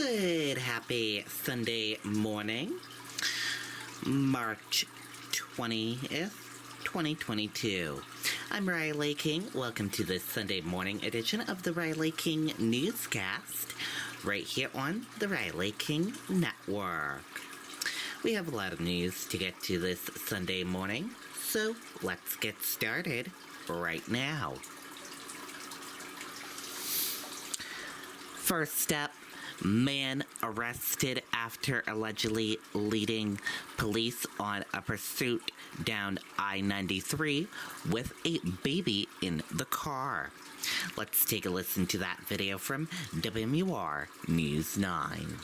Good, happy Sunday morning, March 20th, 2022. I'm Riley King. Welcome to this Sunday morning edition of the Riley King Newscast, right here on the Riley King Network. We have a lot of news to get to this Sunday morning, so let's get started right now. First up, man arrested after allegedly leading police on a pursuit down I-93 with a baby in the car. Let's take a listen to that video from WMUR News 9.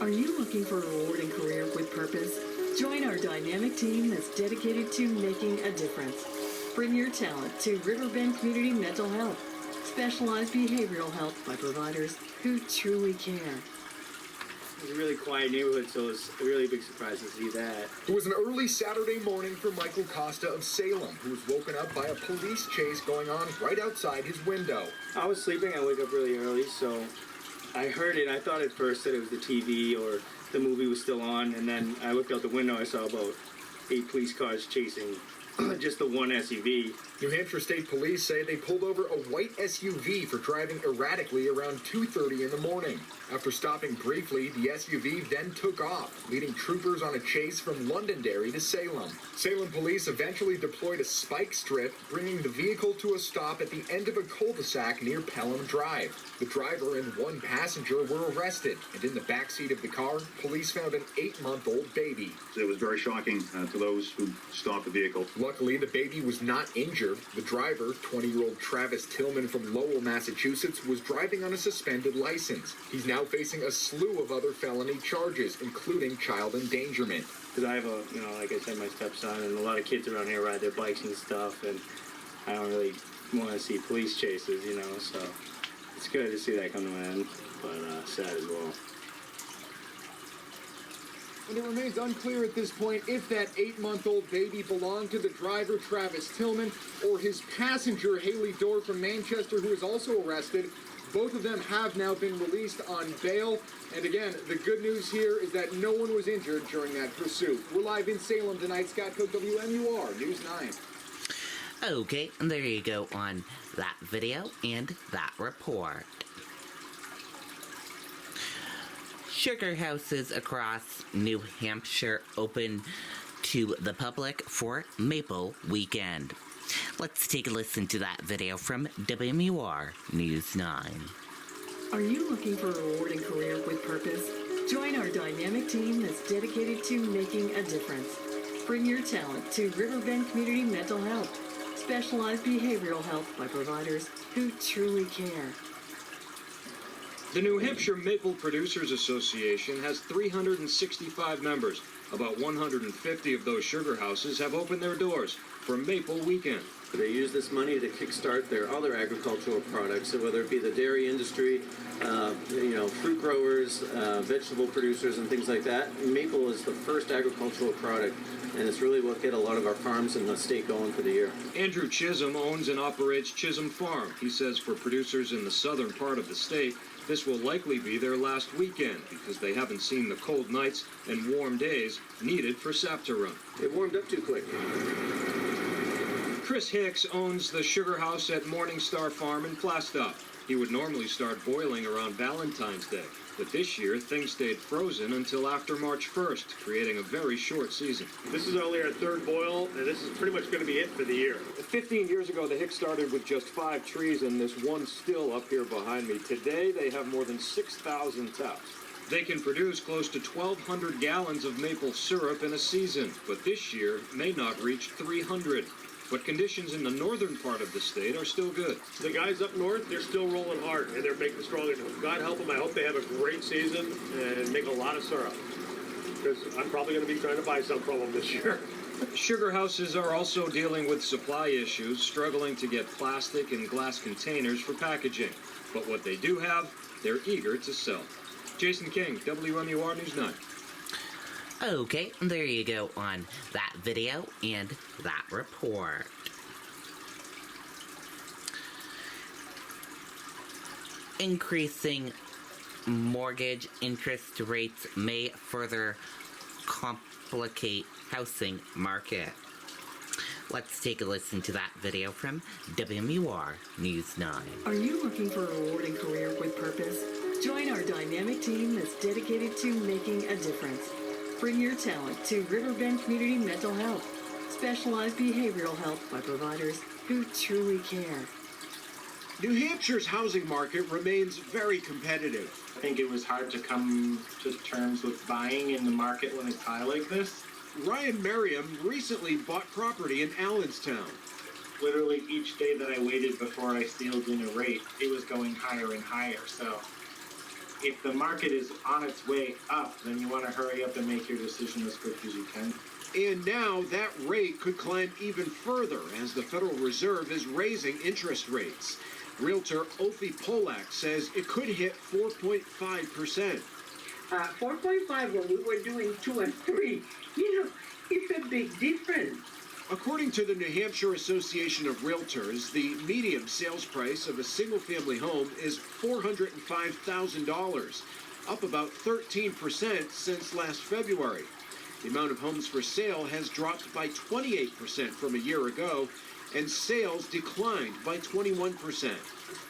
Are you looking for a rewarding career with purpose? Join our dynamic team that's dedicated to making a difference. Bring your talent to Riverbend Community Mental Health. Specialized behavioral health by providers who truly care. It's a really quiet neighborhood, so it's a really big surprise to see that. It was an early Saturday morning for Michael Costa of Salem, who was woken up by a police chase going on right outside his window. I was sleeping. I wake up really early, so I heard it. I thought at first that it was the TV or the movie was still on, and then I looked out the window. I saw about 8 police cars chasing just the one SUV. New Hampshire State Police say they pulled over a white SUV for driving erratically around 2:30 in the morning. After stopping briefly, the SUV then took off, leading troopers on a chase from Londonderry to Salem. Salem police eventually deployed a spike strip, bringing the vehicle to a stop at the end of a cul-de-sac near Pelham Drive. The driver and one passenger were arrested, and in the backseat of the car, police found an 8-month-old baby. It was very shocking to those who stopped the vehicle. Luckily, the baby was not injured. The driver, 20-year-old Travis Tillman from Lowell, Massachusetts, was driving on a suspended license. He's now facing a slew of other felony charges, including child endangerment. Because I have like I said, my stepson, and a lot of kids around here ride their bikes and stuff, and I don't really want to see police chases, so it's good to see that come to an end, but sad as well. And it remains unclear at this point if that 8-month-old baby belonged to the driver, Travis Tillman, or his passenger, Haley Dorr from Manchester, who was also arrested. Both of them have now been released on bail. And again, the good news here is that no one was injured during that pursuit. We're live in Salem tonight. Scott Cook, WMUR News 9. Okay, and there you go on that video and that report. Sugar houses across New Hampshire open to the public for Maple Weekend. Let's take a listen to that video from WMUR News 9. Are you looking for a rewarding career with purpose? Join our dynamic team that's dedicated to making a difference. Bring your talent to Riverbend Community Mental Health. Specialized behavioral health by providers who truly care. The New Hampshire Maple Producers Association has 365 members. About 150 of those sugar houses have opened their doors for Maple Weekend. They use this money to kickstart their other agricultural products, so whether it be the dairy industry, fruit growers, vegetable producers, and things like that. Maple is the first agricultural product, and it's really what get a lot of our farms in the state going for the year. Andrew Chisholm owns and operates Chisholm Farm. He says for producers in the southern part of the state, this will likely be their last weekend because they haven't seen the cold nights and warm days needed for sap to run. It warmed up too quick. Chris Hicks owns the sugar house at Morningstar Farm in Plastow. He would normally start boiling around Valentine's Day, but this year things stayed frozen until after March 1st, creating a very short season. This is only our third boil, and this is pretty much going to be it for the year. 15 years ago, the Hicks started with just 5 trees and this one still up here behind me. Today, they have more than 6,000 taps. They can produce close to 1,200 gallons of maple syrup in a season, but this year may not reach 300. But conditions in the northern part of the state are still good. The guys up north, they're still rolling hard, and they're making strong. God help them. I hope they have a great season and make a lot of syrup, because I'm probably going to be trying to buy some from them this year. Sugar houses are also dealing with supply issues, struggling to get plastic and glass containers for packaging. But what they do have, they're eager to sell. Jason King, WMUR News 9. Okay, there you go on that video and that report. Increasing mortgage interest rates may further complicate housing market. Let's take a listen to that video from WMUR News 9. Are you looking for a rewarding career with purpose? Join our dynamic team that's dedicated to making a difference. Bring your talent to Riverbend Community Mental Health. Specialized behavioral health by providers who truly care. New Hampshire's housing market remains very competitive. I think it was hard to come to terms with buying in the market when it's high like this. Ryan Merriam recently bought property in Allenstown. Literally each day that I waited before I sealed in a rate, it was going higher and higher. So if the market is on its way up, then you want to hurry up and make your decision as quick as you can. And now that rate could climb even further as the Federal Reserve is raising interest rates. Realtor Ophi Polak says it could hit 4.5%. 4.5 when we were doing 2 and 3. You know, it's a big difference. According to the New Hampshire Association of Realtors, the median sales price of a single-family home is $405,000, up about 13% since last February. The amount of homes for sale has dropped by 28% from a year ago, and sales declined by 21%.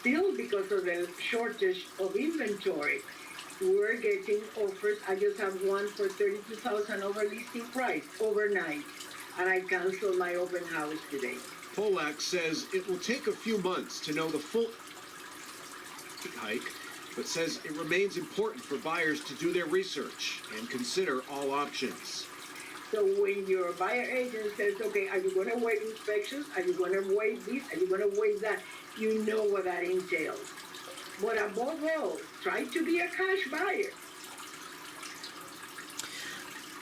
Still, because of the shortage of inventory, we're getting offers. I just have one for $32,000 over listing price overnight, and I canceled my open house today. Polak says it will take a few months to know the full hike, but says it remains important for buyers to do their research and consider all options. So when your buyer agent says, okay, are you going to waive inspections? Are you going to waive this? Are you going to waive that? You know what that entails. But above all, try to be a cash buyer.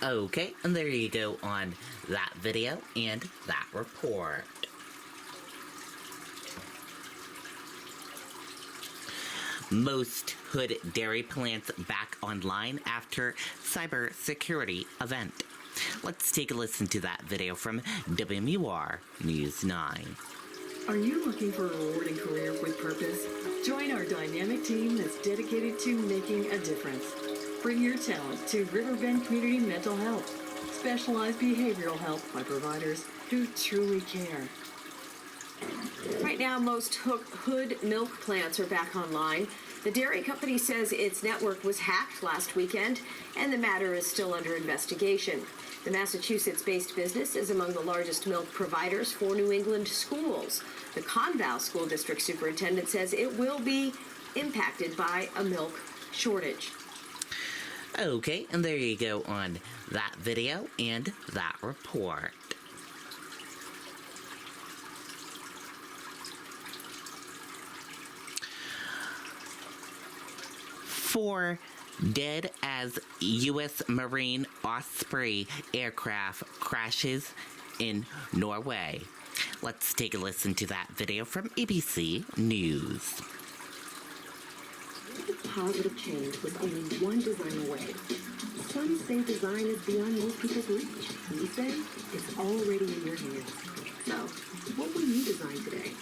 Okay, and there you go on that video and that report. Most Hood dairy plants back online after cybersecurity event. Let's take a listen to that video from WMUR News 9. Are you looking for a rewarding career with purpose? Join our dynamic team that's dedicated to making a difference. Bring your talent to Riverbend Community Mental Health. Specialized behavioral health by providers who truly care. Right now, most Hood milk plants are back online. The dairy company says its network was hacked last weekend, and the matter is still under investigation. The Massachusetts-based business is among the largest milk providers for New England schools. The Conval School District Superintendent says it will be impacted by a milk shortage. Okay, and there you go on that video and that report. Four dead as U.S. Marine Osprey aircraft crashes in Norway. Let's take a listen to that video from ABC News. Positive change was only one design away. Some say design is beyond most people's reach. We say it's already in your hands. So, what will you design today?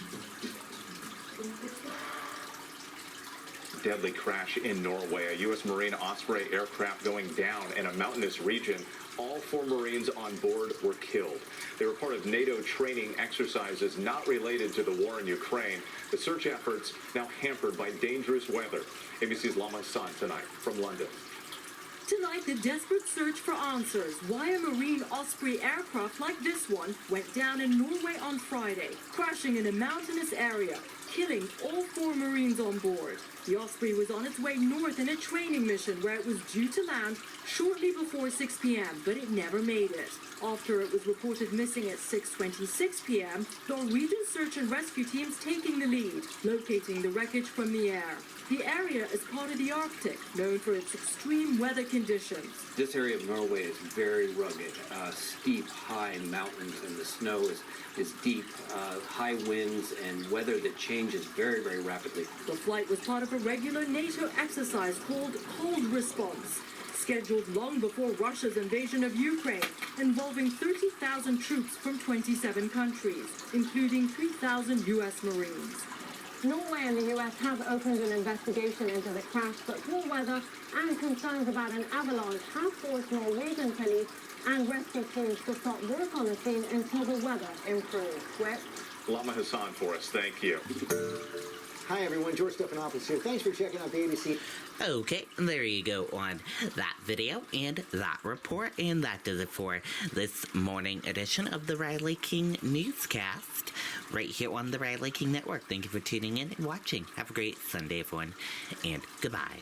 Deadly crash in Norway. A U.S. Marine Osprey aircraft going down in a mountainous region. All 4 Marines on board were killed. They were part of NATO training exercises not related to the war in Ukraine. The search efforts now hampered by dangerous weather. ABC's Lama San tonight from London. Tonight, the desperate search for answers. Why a Marine Osprey aircraft like this one went down in Norway on Friday, crashing in a mountainous area, killing all 4 Marines on board. The Osprey was on its way north in a training mission where it was due to land shortly before 6 p.m., but it never made it. After it was reported missing at 6:26 p.m., Norwegian search and rescue teams taking the lead, locating the wreckage from the air. The area is part of the Arctic, known for its extreme weather conditions. This area of Norway is very rugged, steep, high mountains, and the snow is deep, high winds, and weather that changes very, very rapidly. The flight was part of a regular NATO exercise called Cold Response, scheduled long before Russia's invasion of Ukraine, involving 30,000 troops from 27 countries, including 3,000 U.S. Marines. Norway and the US have opened an investigation into the crash, but poor weather and concerns about an avalanche have forced Norwegian police and rescue teams to stop work on the scene until the weather improves. Whit? Lama Hassan for us. Thank you. Hi, everyone. George Stephanopoulos here. Thanks for checking out the ABC. Okay, there you go on that video and that report. And that does it for this morning edition of the Riley King Newscast right here on the Riley King Network. Thank you for tuning in and watching. Have a great Sunday, everyone, and goodbye.